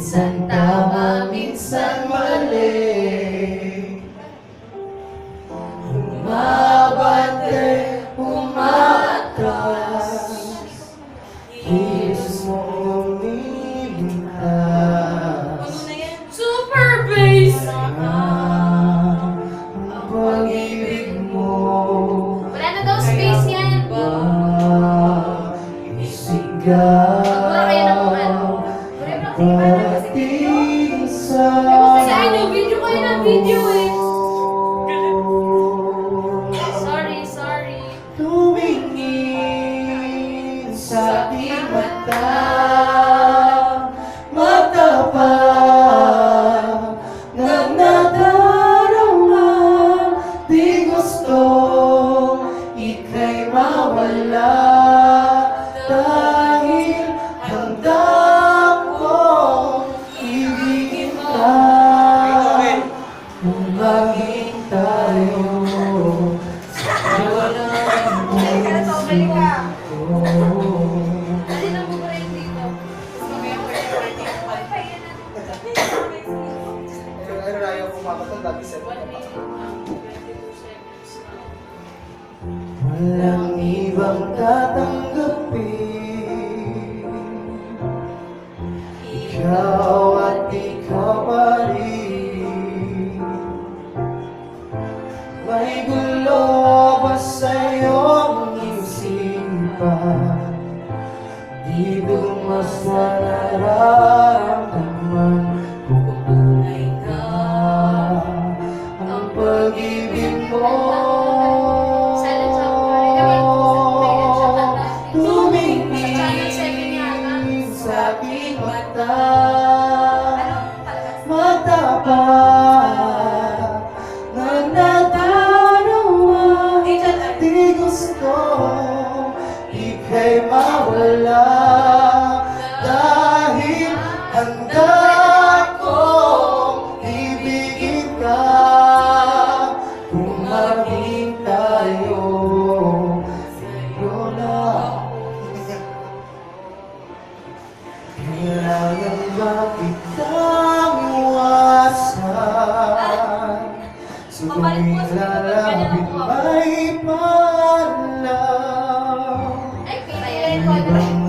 Minsan tama, minsan mali. Umabante, umatras, kilos mo umilintas. Super bass! Ang pag-ibig mo, Wala na daw space yan. isigaw. Parating sa Kasi video kayo ng video eh. Sorry. tumingin sa aking mata, mata pa na nadarama. Di gustong ika'y mawala, dahil handang kong ibigin ka. Kung maging tayo sa walang puso ko. Hindi na mo rin dito. Ano na yung kumakatan dati sa Walang ibang tatanggapin, ikaw at ikaw pa rin. May gulo ba sa iyong isipan? Di dumas na nararamdaman kung tunay ka ang pag-ibig mo. Tumingin sa aking mata, mata pa na nadarama. Di gusto ika'y mawala, dahil handa kong ibigin ka. Kung maging tayo, sa'yo na. Kailangan ba kitang iwasan? Sa tuwing lalapit may paalam. Ay, kaya Ibang